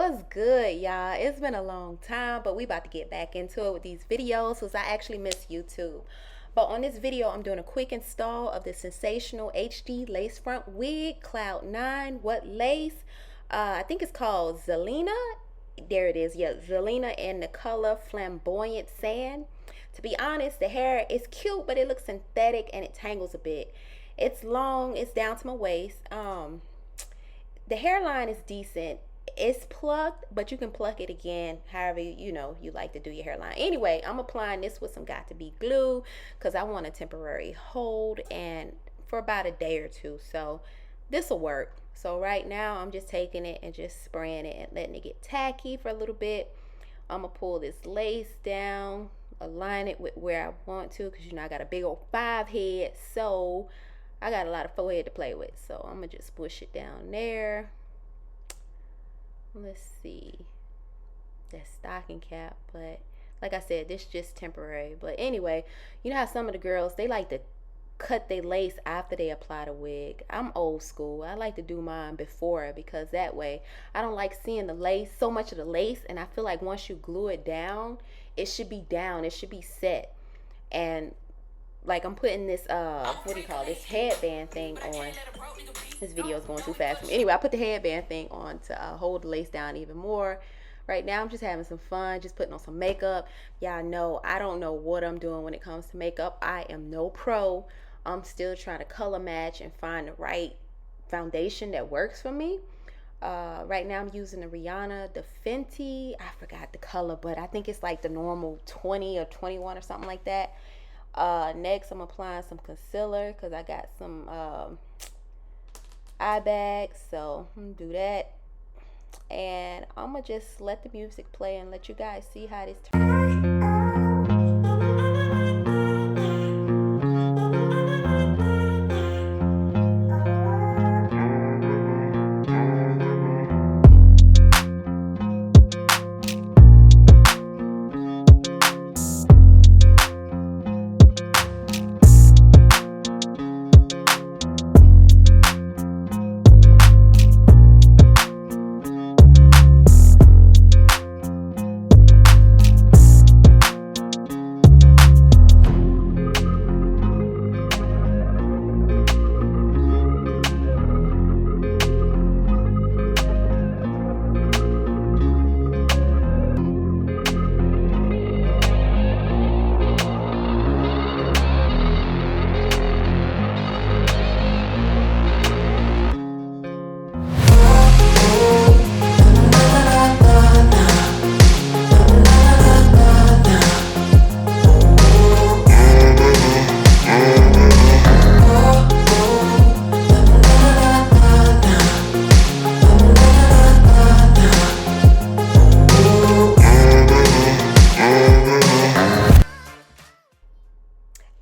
What's good, y'all? It's been a long time, but we about to get back into it with these videos because I actually miss YouTube. But on this video, I'm doing a quick install of the Sensational HD Lace Front Wig Cloud 9. What lace? I think it's called Zelena. There it is. Yeah, Zelena in the color Flamboyant Sand. To be honest, the hair is cute, but it looks synthetic and it tangles a bit. It's long. It's down to my waist. The hairline is decent. It's plucked, but you can pluck it again however you like to do your hairline. Anyway, I'm applying this with some got to be glue because I want a temporary hold and for about a day or two, so this will work. So right now I'm just taking it and just spraying it and letting it get tacky for a little bit. I'm gonna pull this lace down, align it with where I want to, because I got a big old 5 head, so I got a lot of forehead to play with. So I'm gonna just push it down there. Let's see, that stocking cap, but like I said, this is just temporary. But anyway, you know how some of the girls, they like to cut their lace after they apply the wig. I'm old school. I like to do mine before, because that way I don't like seeing the lace, so much of the lace, and I feel like once you glue it down, it should be down, it should be set. And like I'm putting this what do you call this headband thing on. This video is going too fast for me. Anyway, I put the headband thing on to hold the lace down even more. Right now I'm just having some fun, just putting on some makeup. Y'all know I don't know what I'm doing when it comes to makeup. I am no pro. I'm still trying to color match and find the right foundation that works for me. Right now I'm using the Rihanna, the Fenty, I forgot the color, but I think it's like the normal 20 or 21 or something like that. Next I'm applying some concealer because I got some eye bags, so I'm gonna do that, and I'm gonna just let the music play and let you guys see how this turns.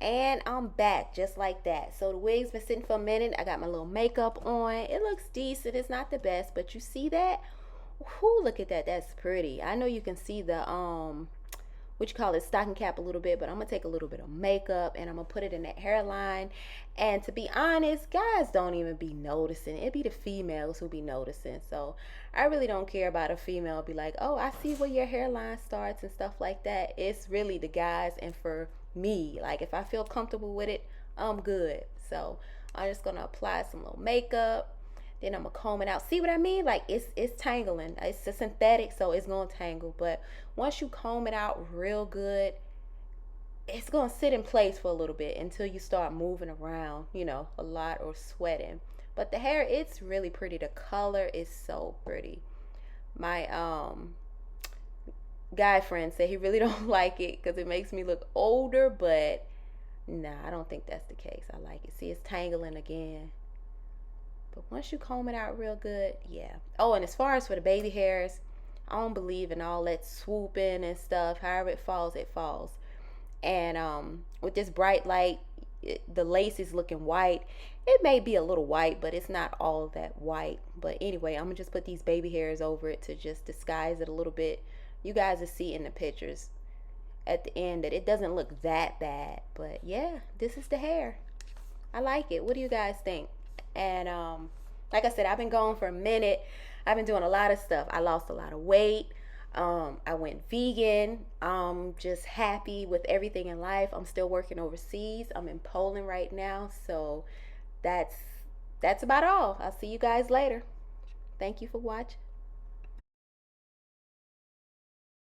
And I'm back just like that. So the wig's been sitting for a minute. I got my little makeup on. It looks decent. It's not the best, but you see that? Whoo, look at that. That's pretty. I know you can see the what you call it, stocking cap a little bit, but I'm gonna take a little bit of makeup and I'm gonna put it in that hairline. And to be honest, guys don't even be noticing. It be the females who be noticing. So I really don't care about a female be like, oh, I see where your hairline starts and stuff like that. It's really the guys, and for me, like if I feel comfortable with it, I'm good. So I'm just gonna apply some little makeup, then I'm gonna comb it out. See what I mean? Like it's tangling. It's a synthetic, so it's gonna tangle, but once you comb it out real good, it's gonna sit in place for a little bit until you start moving around, a lot, or sweating. But the hair, it's really pretty. The color is so pretty. My guy friend said he really don't like it because it makes me look older, but nah, I don't think that's the case. I like it. See, it's tangling again, but once you comb it out real good, yeah. Oh, and as far as for the baby hairs, I don't believe in all that swooping and stuff. However it falls, it falls. And with this bright light, the lace is looking white. It may be a little white, but it's not all that white. But anyway, I'm gonna just put these baby hairs over it to just disguise it a little bit. You guys will see in the pictures at the end that it doesn't look that bad. But yeah, this is the hair. I like it. What do you guys think? And like I said, I've been gone for a minute. I've been doing a lot of stuff. I lost a lot of weight. I went vegan. I'm just happy with everything in life. I'm still working overseas. I'm in Poland right now. So that's that's about all. I'll see you guys later. Thank you for watching.